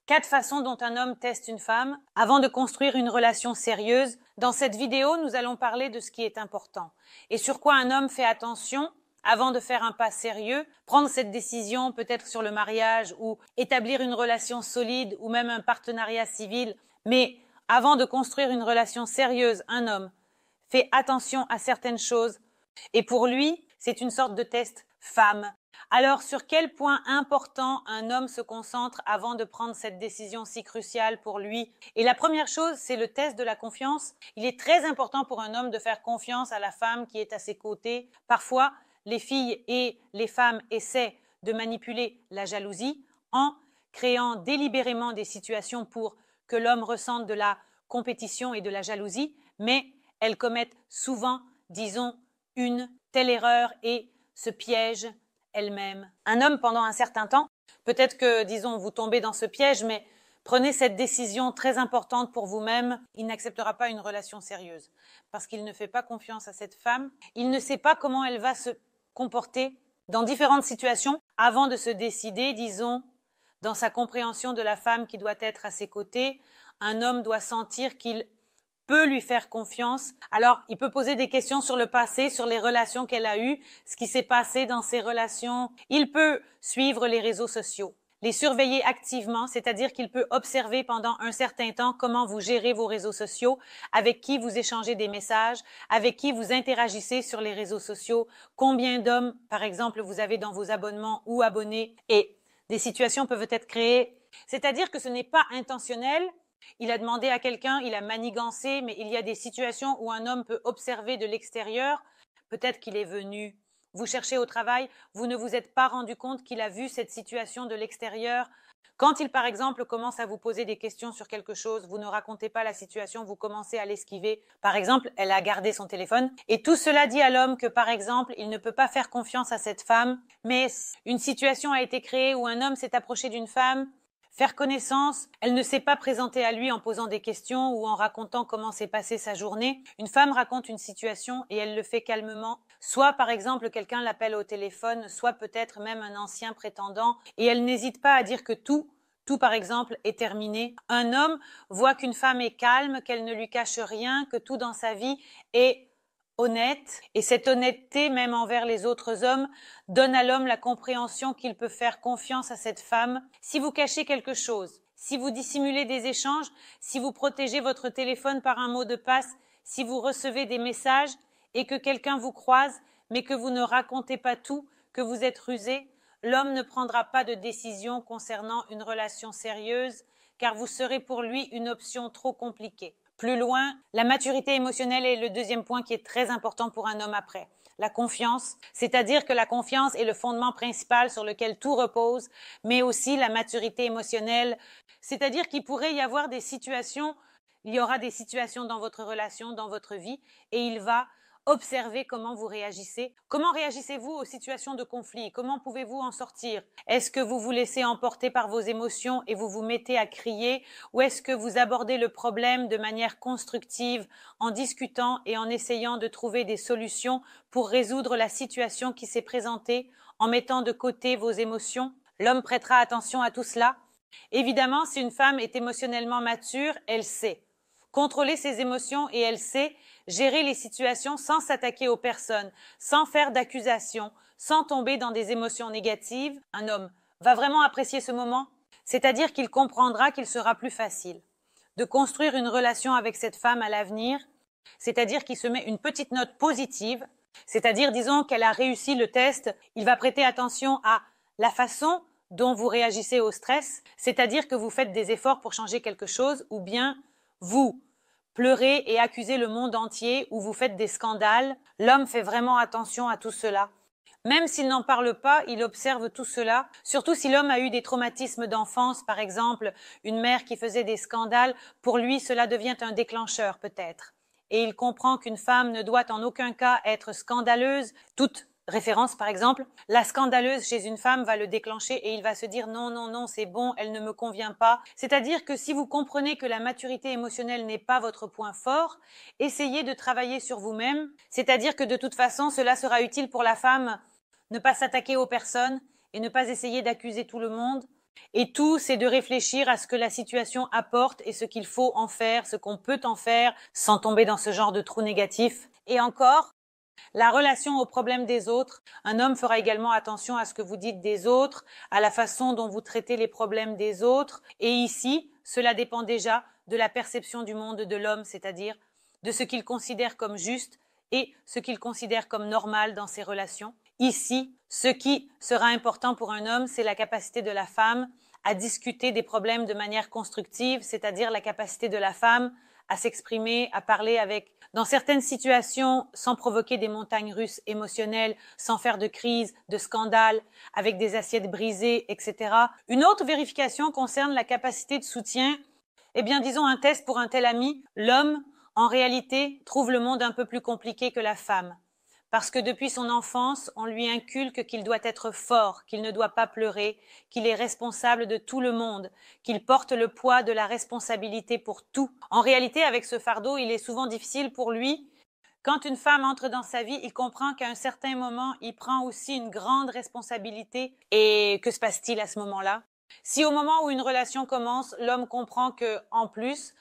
4 façons dont un homme teste une femme avant de construire une relation sérieuse. Dans cette vidéo, nous allons parler de ce qui est important et sur quoi un homme fait attention avant de faire un pas sérieux, prendre cette décision peut-être sur le mariage ou établir une relation solide ou même un partenariat civil. Mais avant de construire une relation sérieuse, un homme fait attention à certaines choses et pour lui, c'est une sorte de test femme. Alors, sur quel point important un homme se concentre avant de prendre cette décision si cruciale pour lui? Et la première chose, c'est le test de la confiance. Il est très important pour un homme de faire confiance à la femme qui est à ses côtés. Parfois, les filles et les femmes essaient de manipuler la jalousie en créant délibérément des situations pour que l'homme ressente de la compétition et de la jalousie, mais elles commettent souvent, disons, une telle erreur et se piègent elle-même. Un homme, pendant un certain temps, peut-être que, disons, vous tombez dans ce piège, mais prenez cette décision très importante pour vous-même. Il n'acceptera pas une relation sérieuse parce qu'il ne fait pas confiance à cette femme. Il ne sait pas comment elle va se comporter dans différentes situations avant de se décider, disons, dans sa compréhension de la femme qui doit être à ses côtés. Un homme doit sentir qu'il peut lui faire confiance. Alors, il peut poser des questions sur le passé, sur les relations qu'elle a eues, ce qui s'est passé dans ces relations. Il peut suivre les réseaux sociaux, les surveiller activement, c'est-à-dire qu'il peut observer pendant un certain temps comment vous gérez vos réseaux sociaux, avec qui vous échangez des messages, avec qui vous interagissez sur les réseaux sociaux, combien d'hommes, par exemple, vous avez dans vos abonnements ou abonnés, et des situations peuvent être créées. C'est-à-dire que ce n'est pas intentionnel. Il a demandé à quelqu'un, il a manigancé, mais il y a des situations où un homme peut observer de l'extérieur. Peut-être qu'il est venu vous chercher au travail, vous ne vous êtes pas rendu compte qu'il a vu cette situation de l'extérieur. Quand il, par exemple, commence à vous poser des questions sur quelque chose, vous ne racontez pas la situation, vous commencez à l'esquiver. Par exemple, elle a gardé son téléphone. Et tout cela dit à l'homme que, par exemple, il ne peut pas faire confiance à cette femme. Mais une situation a été créée où un homme s'est approché d'une femme, faire connaissance, elle ne s'est pas présentée à lui en posant des questions ou en racontant comment s'est passée sa journée. Une femme raconte une situation et elle le fait calmement. Soit, par exemple, quelqu'un l'appelle au téléphone, soit peut-être même un ancien prétendant, et elle n'hésite pas à dire que tout, par exemple, est terminé. Un homme voit qu'une femme est calme, qu'elle ne lui cache rien, que tout dans sa vie est honnête, et cette honnêteté, même envers les autres hommes, donne à l'homme la compréhension qu'il peut faire confiance à cette femme. Si vous cachez quelque chose, si vous dissimulez des échanges, si vous protégez votre téléphone par un mot de passe, si vous recevez des messages et que quelqu'un vous croise, mais que vous ne racontez pas tout, que vous êtes rusé, l'homme ne prendra pas de décision concernant une relation sérieuse, car vous serez pour lui une option trop compliquée. Plus loin, la maturité émotionnelle est le deuxième point qui est très important pour un homme après. La confiance, c'est-à-dire que la confiance est le fondement principal sur lequel tout repose, mais aussi la maturité émotionnelle, c'est-à-dire qu'il pourrait y avoir des situations, il y aura des situations dans votre relation, dans votre vie, et il va observez comment vous réagissez. Comment réagissez-vous aux situations de conflit? Comment pouvez-vous en sortir? Est-ce que vous vous laissez emporter par vos émotions et vous vous mettez à crier? Ou est-ce que vous abordez le problème de manière constructive en discutant et en essayant de trouver des solutions pour résoudre la situation qui s'est présentée en mettant de côté vos émotions? L'homme prêtera attention à tout cela. Évidemment, si une femme est émotionnellement mature, elle sait contrôler ses émotions et elle sait gérer les situations sans s'attaquer aux personnes, sans faire d'accusations, sans tomber dans des émotions négatives. Un homme va vraiment apprécier ce moment, c'est-à-dire qu'il comprendra qu'il sera plus facile de construire une relation avec cette femme à l'avenir, c'est-à-dire qu'il se met une petite note positive, c'est-à-dire disons qu'elle a réussi le test, il va prêter attention à la façon dont vous réagissez au stress, c'est-à-dire que vous faites des efforts pour changer quelque chose ou bien vous pleurez et accusez le monde entier ou vous faites des scandales. L'homme fait vraiment attention à tout cela. Même s'il n'en parle pas, il observe tout cela. Surtout si l'homme a eu des traumatismes d'enfance, par exemple, une mère qui faisait des scandales, pour lui cela devient un déclencheur peut-être. Et il comprend qu'une femme ne doit en aucun cas être scandaleuse. Toute référence, par exemple, la scandaleuse chez une femme va le déclencher et il va se dire non, non, non, c'est bon, elle ne me convient pas. C'est-à-dire que si vous comprenez que la maturité émotionnelle n'est pas votre point fort, essayez de travailler sur vous-même. C'est-à-dire que de toute façon, cela sera utile pour la femme, ne pas s'attaquer aux personnes et ne pas essayer d'accuser tout le monde. Et tout, c'est de réfléchir à ce que la situation apporte et ce qu'il faut en faire, ce qu'on peut en faire, sans tomber dans ce genre de trou négatif. Et encore, la relation aux problèmes des autres. Un homme fera également attention à ce que vous dites des autres, à la façon dont vous traitez les problèmes des autres. Et ici, cela dépend déjà de la perception du monde de l'homme, c'est-à-dire de ce qu'il considère comme juste et ce qu'il considère comme normal dans ses relations. Ici, ce qui sera important pour un homme, c'est la capacité de la femme à discuter des problèmes de manière constructive, c'est-à-dire la capacité de la femme à s'exprimer, à parler avec, dans certaines situations, sans provoquer des montagnes russes émotionnelles, sans faire de crise, de scandale, avec des assiettes brisées, etc. Une autre vérification concerne la capacité de soutien. Eh bien, disons un test pour un tel ami. L'homme, en réalité, trouve le monde un peu plus compliqué que la femme. Parce que depuis son enfance, on lui inculque qu'il doit être fort, qu'il ne doit pas pleurer, qu'il est responsable de tout le monde, qu'il porte le poids de la responsabilité pour tout. En réalité, avec ce fardeau, il est souvent difficile pour lui. Quand une femme entre dans sa vie, il comprend qu'à un certain moment, il prend aussi une grande responsabilité. Et que se passe-t-il à ce moment-là? Si au moment où une relation commence, l'homme comprend que, en plus,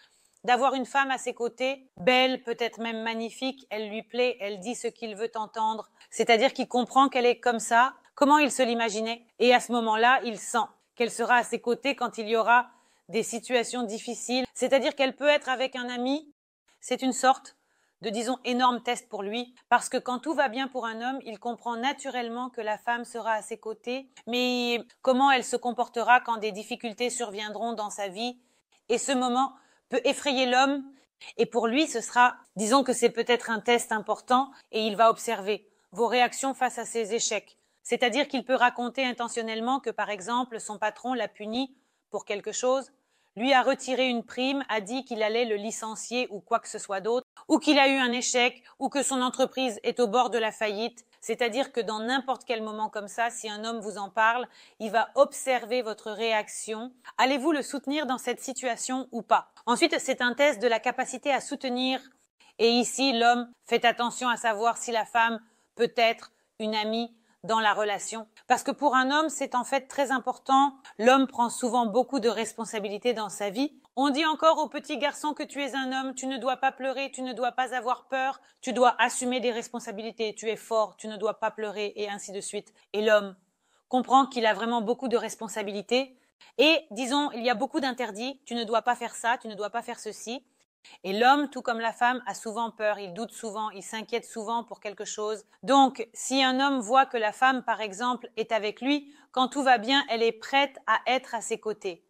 d'avoir une femme à ses côtés, belle, peut-être même magnifique, elle lui plaît, elle dit ce qu'il veut entendre. C'est-à-dire qu'il comprend qu'elle est comme ça, comment il se l'imaginait. Et à ce moment-là, il sent qu'elle sera à ses côtés quand il y aura des situations difficiles. C'est-à-dire qu'elle peut être avec un ami. C'est une sorte de, disons, énorme test pour lui. Parce que quand tout va bien pour un homme, il comprend naturellement que la femme sera à ses côtés. Mais comment elle se comportera quand des difficultés surviendront dans sa vie? Et ce moment peut effrayer l'homme, et pour lui, ce sera, disons que c'est peut-être un test important, et il va observer vos réactions face à ces échecs. C'est-à-dire qu'il peut raconter intentionnellement que, par exemple, son patron l'a puni pour quelque chose, lui a retiré une prime, a dit qu'il allait le licencier ou quoi que ce soit d'autre, ou qu'il a eu un échec, ou que son entreprise est au bord de la faillite. C'est-à-dire que dans n'importe quel moment comme ça, si un homme vous en parle, il va observer votre réaction. Allez-vous le soutenir dans cette situation ou pas? Ensuite, c'est un test de la capacité à soutenir. Et ici, l'homme fait attention à savoir si la femme peut être une amie dans la relation. Parce que pour un homme, c'est en fait très important. L'homme prend souvent beaucoup de responsabilités dans sa vie. On dit encore aux petits garçons que tu es un homme, tu ne dois pas pleurer, tu ne dois pas avoir peur, tu dois assumer des responsabilités, tu es fort, tu ne dois pas pleurer, et ainsi de suite. Et l'homme comprend qu'il a vraiment beaucoup de responsabilités. Et, disons, il y a beaucoup d'interdits, tu ne dois pas faire ça, tu ne dois pas faire ceci. Et l'homme, tout comme la femme, a souvent peur, il doute souvent, il s'inquiète souvent pour quelque chose. Donc, si un homme voit que la femme, par exemple, est avec lui, quand tout va bien, elle est prête à être à ses côtés.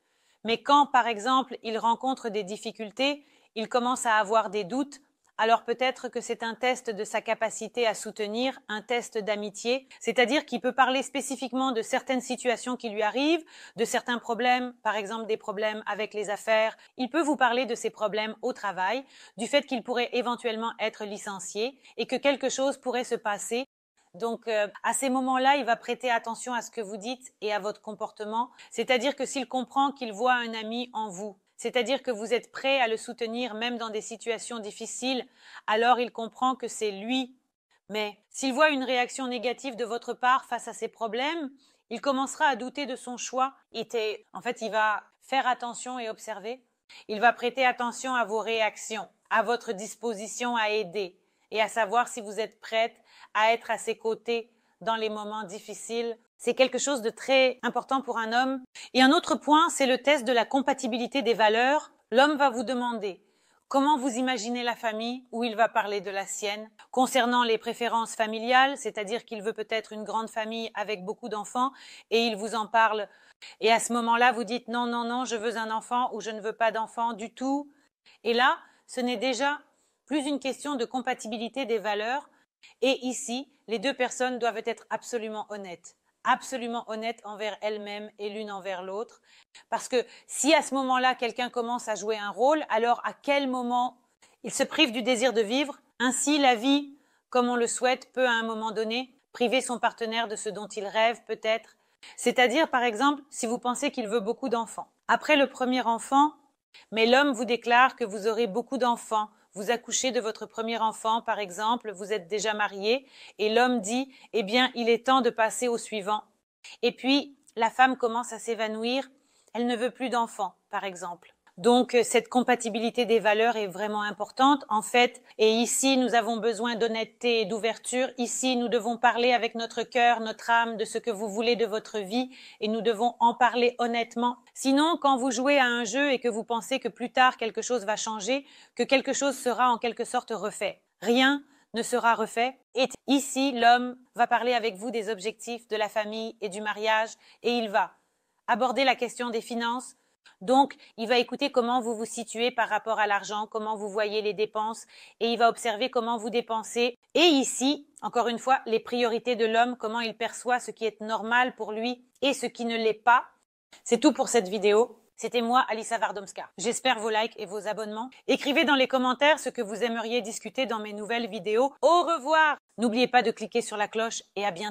Mais quand, par exemple, il rencontre des difficultés, il commence à avoir des doutes, alors peut-être que c'est un test de sa capacité à soutenir, un test d'amitié, c'est-à-dire qu'il peut parler spécifiquement de certaines situations qui lui arrivent, de certains problèmes, par exemple des problèmes avec les affaires. Il peut vous parler de ses problèmes au travail, du fait qu'il pourrait éventuellement être licencié et que quelque chose pourrait se passer. Donc, à ces moments-là, il va prêter attention à ce que vous dites et à votre comportement. C'est-à-dire que s'il comprend qu'il voit un ami en vous, c'est-à-dire que vous êtes prêt à le soutenir même dans des situations difficiles, alors il comprend que c'est lui. Mais s'il voit une réaction négative de votre part face à ces problèmes, il commencera à douter de son choix. En fait, il va faire attention et observer. Il va prêter attention à vos réactions, à votre disposition à aider et à savoir si vous êtes prête à être à ses côtés dans les moments difficiles. C'est quelque chose de très important pour un homme. Et un autre point, c'est le test de la compatibilité des valeurs. L'homme va vous demander comment vous imaginez la famille, ou il va parler de la sienne. Concernant les préférences familiales, c'est-à-dire qu'il veut peut-être une grande famille avec beaucoup d'enfants, et il vous en parle. Et à ce moment-là, vous dites non, non, non, je veux un enfant, ou je ne veux pas d'enfant du tout. Et là, ce n'est déjà plus une question de compatibilité des valeurs. Et ici, les deux personnes doivent être absolument honnêtes envers elles-mêmes et l'une envers l'autre. Parce que si à ce moment-là, quelqu'un commence à jouer un rôle, alors à quel moment il se prive du désir de vivre? Ainsi, la vie, comme on le souhaite, peut à un moment donné priver son partenaire de ce dont il rêve peut-être. C'est-à-dire, par exemple, si vous pensez qu'il veut beaucoup d'enfants. Après le premier enfant, mais l'homme vous déclare que vous aurez beaucoup d'enfants. Vous accouchez de votre premier enfant, par exemple, vous êtes déjà marié, et l'homme dit, eh bien, il est temps de passer au suivant. Et puis, la femme commence à s'évanouir, elle ne veut plus d'enfants, par exemple. Donc, cette compatibilité des valeurs est vraiment importante, en fait. Et ici, nous avons besoin d'honnêteté et d'ouverture. Ici, nous devons parler avec notre cœur, notre âme, de ce que vous voulez de votre vie, et nous devons en parler honnêtement. Sinon, quand vous jouez à un jeu et que vous pensez que plus tard quelque chose va changer, que quelque chose sera en quelque sorte refait, rien ne sera refait. Et ici, l'homme va parler avec vous des objectifs de la famille et du mariage, et il va aborder la question des finances. Donc, il va écouter comment vous vous situez par rapport à l'argent, comment vous voyez les dépenses, et il va observer comment vous dépensez. Et ici, encore une fois, les priorités de l'homme, comment il perçoit ce qui est normal pour lui et ce qui ne l'est pas. C'est tout pour cette vidéo. C'était moi, Alissa Wardomska. J'espère vos likes et vos abonnements. Écrivez dans les commentaires ce que vous aimeriez discuter dans mes nouvelles vidéos. Au revoir! N'oubliez pas de cliquer sur la cloche et à bientôt.